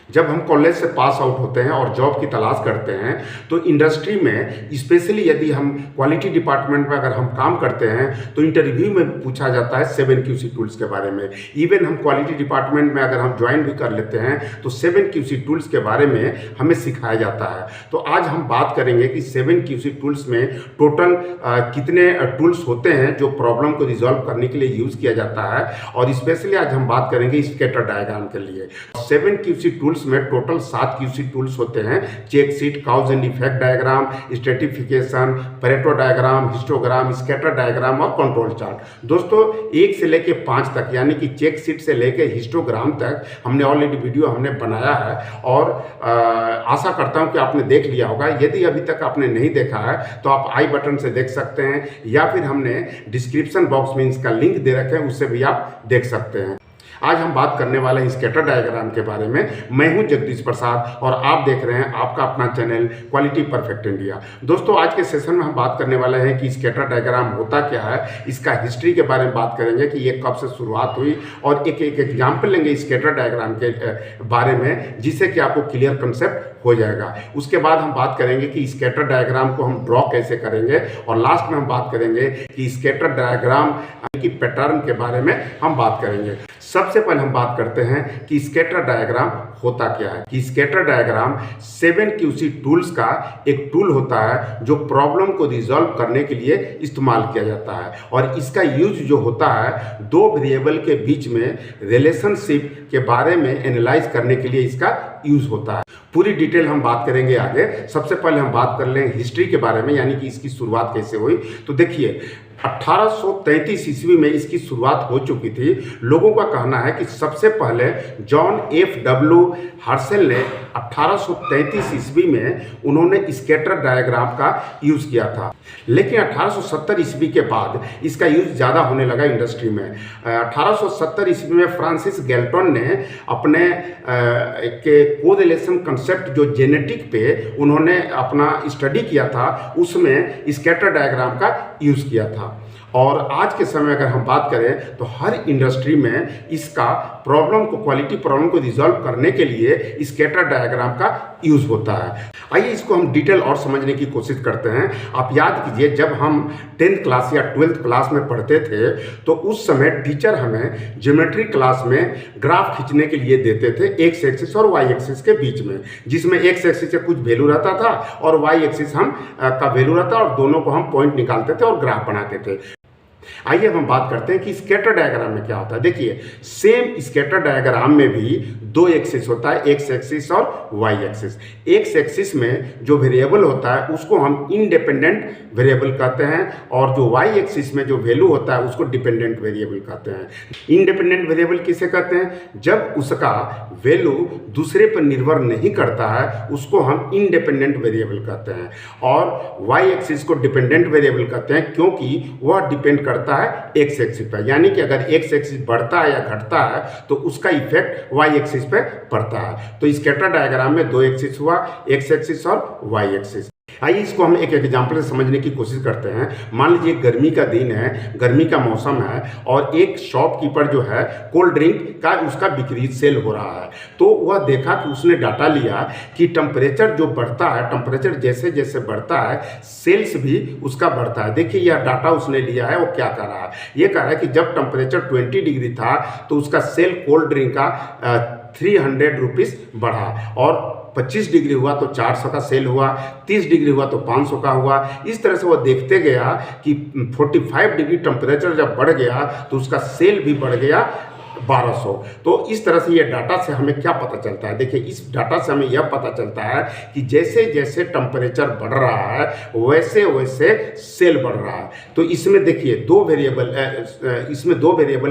जब हम कॉलेज से पास आउट होते हैं और जॉब की तलाश करते हैं तो इंडस्ट्री में स्पेशली यदि हम क्वालिटी डिपार्टमेंट में अगर हम काम करते हैं तो इंटरव्यू में पूछा जाता है 7QC टूल्स के बारे में। इवन हम क्वालिटी डिपार्टमेंट में अगर हम ज्वाइन भी कर लेते हैं तो 7QC टूल्स के बारे में हमें सिखाया जाता है। तो आज हम बात करेंगे कि 7QC टूल्स में टोटल कितने टूल्स होते हैं जो प्रॉब्लम को रिजॉल्व करने के लिए यूज़ किया जाता है, और स्पेशली आज हम बात करेंगे स्कैटर डायग्राम के लिए। 7QC टूल्स में टोटल 7QC टूल्स होते हैं। Check sheet, cause and effect diagram, stratification, Pareto diagram, histogram, scatter diagram और कंट्रोल चार्ट। दोस्तों 1 से लेके 5 तक यानी कि चेक शीट से लेके हिस्टोग्राम तक हमने ऑलरेडी वीडियो हमने बनाया है और आशा करता हूं कि आपने देख लिया होगा। यदि अभी तक आपने नहीं देखा है तो आप आई बटन से देख सकते हैं या फिर हमने डिस्क्रिप्शन बॉक्स में इसका लिंक दे रखे हैं, उससे भी आप देख सकते हैं। आज हम बात करने वाले हैं स्कैटर डायग्राम के बारे में। मैं हूं जगदीश प्रसाद और आप देख रहे हैं आपका अपना चैनल क्वालिटी परफेक्ट इंडिया। दोस्तों आज के सेशन में हम बात करने वाले हैं कि स्कैटर डायग्राम होता क्या है, इसका हिस्ट्री के बारे में बात करेंगे कि ये कब से शुरुआत हुई और एक एग्जाम्पल लेंगे स्कैटर डायग्राम के बारे में, जिससे कि आपको क्लियर कंसेप्ट हो जाएगा। उसके बाद हम बात करेंगे कि स्कैटर डायग्राम को हम ड्रॉ कैसे करेंगे और लास्ट में हम बात करेंगे कि स्कैटर डायग्राम की पैटर्न के बारे में हम बात करेंगे। सबसे पहले हम बात करते हैं कि स्कैटर डायग्राम होता क्या है। कि स्कैटर डायग्राम 7QC टूल्स का एक टूल होता है जो प्रॉब्लम को रिजॉल्व करने के लिए इस्तेमाल किया जाता है, और इसका यूज जो होता है दो वेरिएबल के बीच में रिलेशनशिप के बारे में एनालाइज करने के लिए इसका यूज होता है। पूरी डिटेल हम बात करेंगे आगे। सबसे पहले हम बात कर लें हिस्ट्री के बारे में, यानी कि इसकी शुरुआत कैसे हुई। तो देखिए 1833 ईस्वी में इसकी शुरुआत हो चुकी थी। लोगों का कहना है कि सबसे पहले जॉन F.W. हर्शल ने 1833 ईस्वी में उन्होंने स्कैटर डायग्राम का यूज किया था, लेकिन 1870 ईस्वी के बाद इसका यूज ज़्यादा होने लगा इंडस्ट्री में। 1870 ईस्वी में फ्रांसिस गैल्टन ने अपने के कोरिलेशन कंसेप्ट जो जेनेटिक पे उन्होंने अपना स्टडी किया था, उसमें स्कैटर डायग्राम का यूज किया था। और आज के समय अगर हम बात करें तो हर इंडस्ट्री में इसका प्रॉब्लम को, क्वालिटी प्रॉब्लम को रिजॉल्व करने के लिए स्कैटर डायग्राम का यूज होता है। आइए इसको हम डिटेल और समझने की कोशिश करते हैं। आप याद कीजिए जब हम 10th क्लास या 12th क्लास में पढ़ते थे तो उस समय टीचर हमें ज्योमेट्री क्लास में ग्राफ खींचने के लिए देते थे एक्स एक्सिस और वाई एक्सिस के बीच में, जिसमें एक्स एक्सिस से कुछ वैल्यू रहता था और वाई एक्सिस हम का वैल्यू रहता, और दोनों को हम पॉइंट निकालते थे और ग्राफ बनाते थे। आइए हम बात करते हैं कि स्कैटर डायग्राम में क्या होता है। देखिए सेम स्कैटर डायग्राम में भी दो एक्सिस होता है, एक्स एक्सिस और वाई एक्सिस। एक्स एक्सिस में जो वेरिएबल होता है उसको हम इंडिपेंडेंट वेरिएबल कहते हैं, और जो वाई एक्सिस में जो वैल्यू होता है उसको डिपेंडेंट वेरिएबल कहते हैं। इंडिपेंडेंट वेरिएबल किसे कहते हैं? जब उसका वैल्यू दूसरे पर निर्भर नहीं करता है उसको हम इंडिपेंडेंट वेरिएबल कहते हैं, और वाई एक्सिस को डिपेंडेंट वेरिएबल कहते हैं क्योंकि वह डिपेंड करता है एक्स एक्सिस पर। यानी कि अगर एक्स एक्सिस बढ़ता है या घटता है तो उसका इफेक्ट वाई एक्सिस पे पड़ता है। तो स्कैटर डायग्राम में दो एक्सिस हुआ, एक्स एक्सिस और वाई एक्सिस। आइए इसको हम एक एग्जाम्पल से समझने की कोशिश करते हैं। मान लीजिए गर्मी का दिन है, गर्मी का मौसम है, और एक शॉपकीपर जो है कोल्ड ड्रिंक का उसका बिक्री सेल हो रहा है। तो वह देखा कि उसने डाटा लिया कि टेम्परेचर जो बढ़ता है, टेम्परेचर जैसे जैसे बढ़ता है सेल्स भी उसका बढ़ता है। देखिए यह डाटा उसने लिया है, वो क्या कर रहा है, ये कह रहा है कि जब टेम्परेचर 20 डिग्री था तो उसका सेल कोल्ड ड्रिंक का 300 रुपीज़ बढ़ा, और 25 डिग्री हुआ तो 400 का सेल हुआ, 30 डिग्री हुआ तो 500 का हुआ। इस तरह से वो देखते गया कि 45 डिग्री टेम्परेचर जब बढ़ गया तो उसका सेल भी बढ़ गया 1200। तो इस तरह से ये डाटा से हमें क्या पता चलता है? देखिए इस डाटा से हमें यह पता चलता है कि जैसे जैसे टेम्परेचर बढ़ रहा है वैसे वैसे सेल बढ़ रहा है। तो इसमें देखिए दो वेरिएबल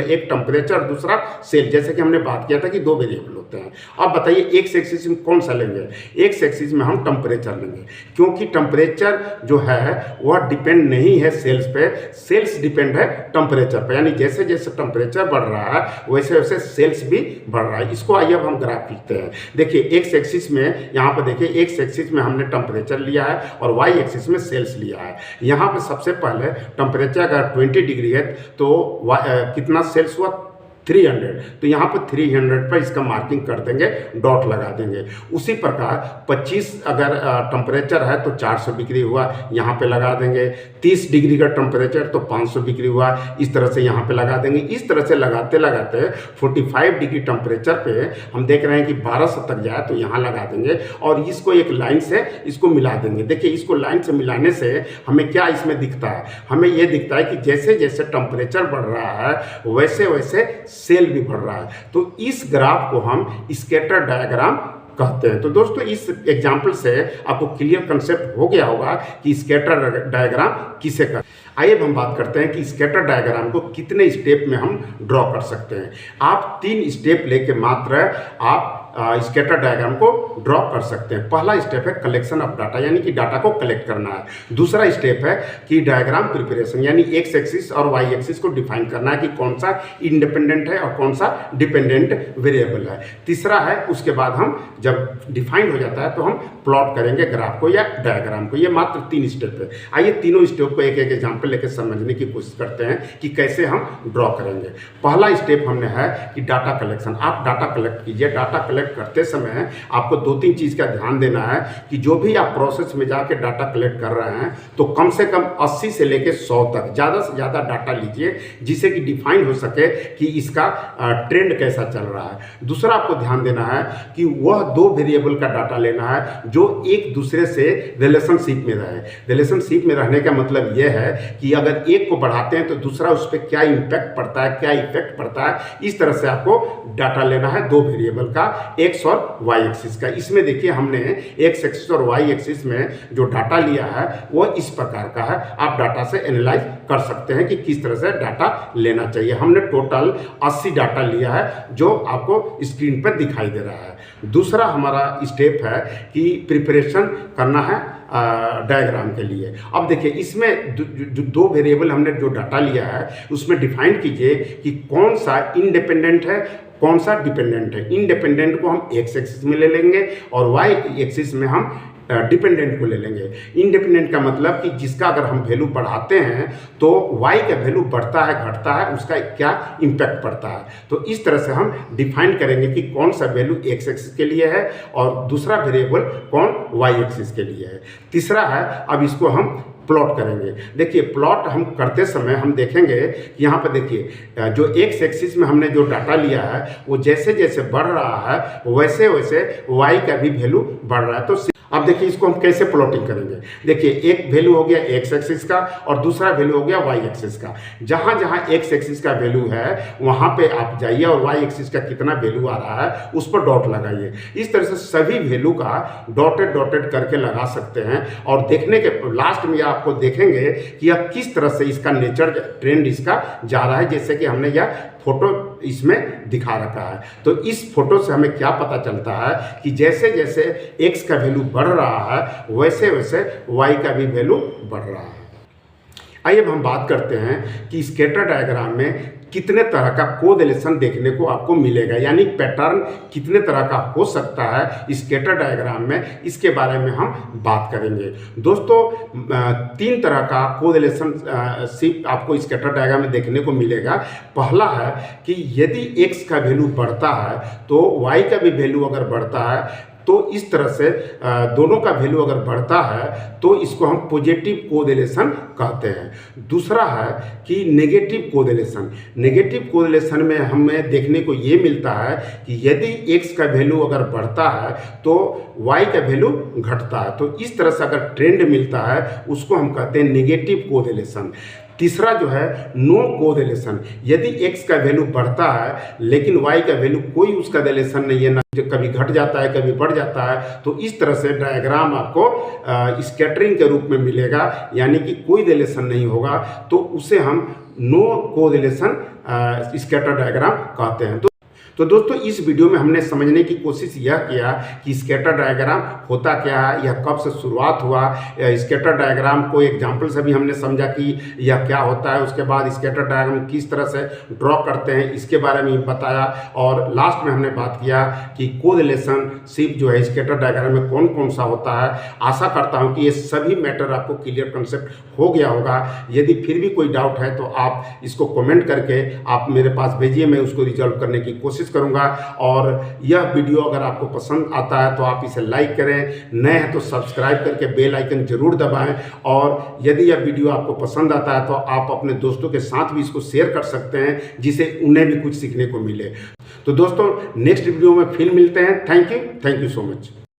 है, एक टेम्परेचर दूसरा सेल। जैसे कि हमने बात किया था कि दो वेरिएबल होते हैं। अब बताइए एक्स एक्सिस में कौन सा लेंगे? एक्स एक्सिस में हम टेम्परेचर लेंगे, क्योंकि टेम्परेचर जो है वह डिपेंड नहीं है सेल्स पे, सेल्स डिपेंड है टेम्परेचर पे। यानी जैसे जैसे टेम्परेचर बढ़ रहा है वैसे वैसे सेल्स भी बढ़ रहा है। इसको आइए अब हम ग्राफ खींचते हैं। देखिए एक्स एक्सिस में, यहाँ पर देखिए एक्स एक्सिस में हमने टेम्परेचर लिया है और वाई एक्सिस में सेल्स लिया है। यहाँ पे सबसे पहले टेम्परेचर अगर 20 डिग्री है तो कितना सेल्स हुआ 300, तो यहाँ पर 300 पर इसका मार्किंग कर देंगे, डॉट लगा देंगे। उसी प्रकार 25 अगर टेम्परेचर है तो 400 डिग्री हुआ, यहाँ पे लगा देंगे। 30 डिग्री का टेम्परेचर तो 500 डिग्री हुआ, इस तरह से यहाँ पे लगा देंगे। इस तरह से लगाते लगाते 45 डिग्री टेम्परेचर पे हम देख रहे हैं कि 1200 तक जाए तो यहाँ लगा देंगे और इसको एक लाइन से इसको मिला देंगे। देखिए इसको लाइन से मिलाने से हमें क्या इसमें दिखता है, हमें ये दिखता है कि जैसे जैसे टेम्परेचर बढ़ रहा है वैसे वैसे सेल भी बढ़ रहा है। तो इस ग्राफ को हम स्कैटर डायग्राम कहते हैं। तो दोस्तों इस एग्जाम्पल से आपको क्लियर कंसेप्ट हो गया होगा कि स्कैटर डायग्राम किसे कहते हैं। आइए हम बात करते हैं कि स्कैटर डायग्राम को कितने स्टेप में हम ड्रॉ कर सकते हैं। आप 3 स्टेप लेके मात्र आप स्कैटर डायग्राम को ड्रॉ कर सकते हैं। पहला स्टेप है कलेक्शन ऑफ डाटा, यानी कि डाटा को कलेक्ट करना है। दूसरा स्टेप है कि डायग्राम प्रिपरेशन, यानी एक्स एक्सिस और वाई एक्सिस को डिफाइन करना है कि कौन सा इंडिपेंडेंट है और कौन सा डिपेंडेंट वेरिएबल है। तीसरा है उसके बाद हम जब डिफाइंड हो जाता है तो हम प्लॉट करेंगे ग्राफ को या डायग्राम को। ये मात्र 3 स्टेप है। आइए तीनों स्टेप को एक एक एग्जाम्पल लेकर समझने की कोशिश करते हैं कि कैसे हम ड्रॉ करेंगे। पहला स्टेप हमने है कि डाटा कलेक्शन। आप डाटा कलेक्ट कीजिए। डाटा कलेक्ट करते समय आपको 2-3 चीज़ का ध्यान देना है कि जो भी आप प्रोसेस में जाके डाटा कलेक्ट कर रहे हैं तो कम से कम 80 से लेकर 100 तक ज़्यादा से ज़्यादा डाटा लीजिए, जिससे कि डिफाइन हो सके कि इसका ट्रेंड कैसा चल रहा है। दूसरा आपको ध्यान देना है कि वह 2 वेरिएबल का डाटा लेना है जो एक दूसरे से रिलेशनशिप में रहे। रिलेशनशिप में रहने का मतलब यह है कि अगर एक को बढ़ाते हैं तो दूसरा उस पर क्या इम्पैक्ट पड़ता है, क्या इफेक्ट पड़ता है। इस तरह से आपको डाटा लेना है 2 वेरिएबल का, एक्स और वाई एक्सिस का। इसमें देखिए हमने एक्स एक्सिस और वाई एक्सिस में जो डाटा लिया है वो इस प्रकार का है। आप डाटा से एनालाइज कर सकते हैं कि किस तरह से डाटा लेना चाहिए। हमने टोटल 80 डाटा लिया है जो आपको स्क्रीन पर दिखाई दे रहा है। दूसरा हमारा स्टेप है कि प्रिपरेशन करना है डायग्राम के लिए। अब देखिए इसमें 2 वेरिएबल हमने जो डाटा लिया है उसमें डिफाइन कीजिए कि कौन सा इंडिपेंडेंट है, कौन सा डिपेंडेंट है। इंडिपेंडेंट को हम एक्स एक्सिस में ले लेंगे और वाई एक्सिस में हम डिपेंडेंट को ले लेंगे। इंडिपेंडेंट का मतलब कि जिसका अगर हम वैल्यू बढ़ाते हैं तो वाई का वैल्यू बढ़ता है घटता है, उसका क्या इम्पैक्ट पड़ता है। तो इस तरह से हम डिफाइन करेंगे कि कौन सा वैल्यू एक्स एक्सिस के लिए है और दूसरा वेरिएबल कौन वाई एक्सिस के लिए है। तीसरा है अब इसको हम प्लॉट करेंगे। देखिए प्लॉट हम करते समय हम देखेंगे कि यहाँ पर देखिए जो एक्स एक्सिस में हमने जो डाटा लिया है वो जैसे जैसे बढ़ रहा है वैसे वैसे वाई का भी वैल्यू बढ़ रहा है। तो अब देखिए इसको हम कैसे प्लॉटिंग करेंगे। देखिए एक वैल्यू हो गया एक्स एक्सिस का और दूसरा वैल्यू हो गया वाई एक्सिस का। जहाँ जहाँ एक्स एक्सिस का वैल्यू है वहाँ पे आप जाइए और वाई एक्सिस का कितना वैल्यू आ रहा है उस पर डॉट लगाइए। इस तरह से सभी वैल्यू का डॉटेड डॉटेड करके लगा सकते हैं और देखने के लास्ट में आपको देखेंगे कि अब किस तरह से इसका नेचर ट्रेंड इसका जा रहा है, जैसे कि हमने यह फोटो इसमें दिखा रखा है। तो इस फोटो से हमें क्या पता चलता है कि जैसे जैसे एक्स का वैल्यू बढ़ रहा है वैसे वैसे वाई का भी वैल्यू बढ़ रहा है। आइए अब हम बात करते हैं कि स्कैटर डायग्राम में कितने तरह का कोरिलेशन देखने को आपको मिलेगा, यानी पैटर्न कितने तरह का हो सकता है स्कैटर डायग्राम में, इसके बारे में हम बात करेंगे। दोस्तों 3 तरह का कोरिलेशन शिप आपको स्कैटर डायग्राम में देखने को मिलेगा। पहला है कि यदि x का वैल्यू बढ़ता है तो y का भी वैल्यू अगर बढ़ता है तो इस तरह से दोनों का वैल्यू अगर बढ़ता है तो इसको हम पॉजिटिव कोरिलेशन कहते हैं। दूसरा है कि नेगेटिव कोरिलेशन। नेगेटिव कोरिलेशन में हमें देखने को ये मिलता है कि यदि x का वैल्यू अगर बढ़ता है तो y का वैल्यू घटता है। तो इस तरह से अगर ट्रेंड मिलता है उसको हम कहते हैं नेगेटिव कोरिलेशन। तीसरा जो है नो कोरिलेशन। यदि x का वैल्यू बढ़ता है लेकिन y का वैल्यू कोई उसका रिलेशन नहीं है, ना कभी घट जाता है कभी बढ़ जाता है, तो इस तरह से डायग्राम आपको स्कैटरिंग के रूप में मिलेगा, यानी कि कोई रिलेशन नहीं होगा, तो उसे हम नो कोरिलेशन स्कैटर डायग्राम कहते हैं। तो दोस्तों इस वीडियो में हमने समझने की कोशिश यह किया कि स्कैटर डायग्राम होता क्या है, यह कब से शुरुआत हुआ, स्कैटर डायग्राम को एग्जाम्पल से भी हमने समझा कि यह क्या होता है, उसके बाद स्कैटर डायग्राम किस तरह से ड्रॉ करते हैं इसके बारे में बताया, और लास्ट में हमने बात किया कि कोरिलेशनशिप जो है स्कैटर डायग्राम में कौन कौन सा होता है। आशा करता हूं कि ये सभी मैटर आपको क्लियर कंसेप्ट हो गया होगा। यदि फिर भी कोई डाउट है तो आप इसको कमेंट करके आप मेरे पास भेजिए, मैं उसको रिजॉल्व करने की कोशिश करूंगा। और यह वीडियो अगर आपको पसंद आता है तो आप इसे लाइक करें, नए हैं तो सब्सक्राइब करके बेल आइकन जरूर दबाएं, और यदि यह वीडियो आपको पसंद आता है तो आप अपने दोस्तों के साथ भी इसको शेयर कर सकते हैं जिससे उन्हें भी कुछ सीखने को मिले। तो दोस्तों नेक्स्ट वीडियो में फिर मिलते हैं। Thank you so much.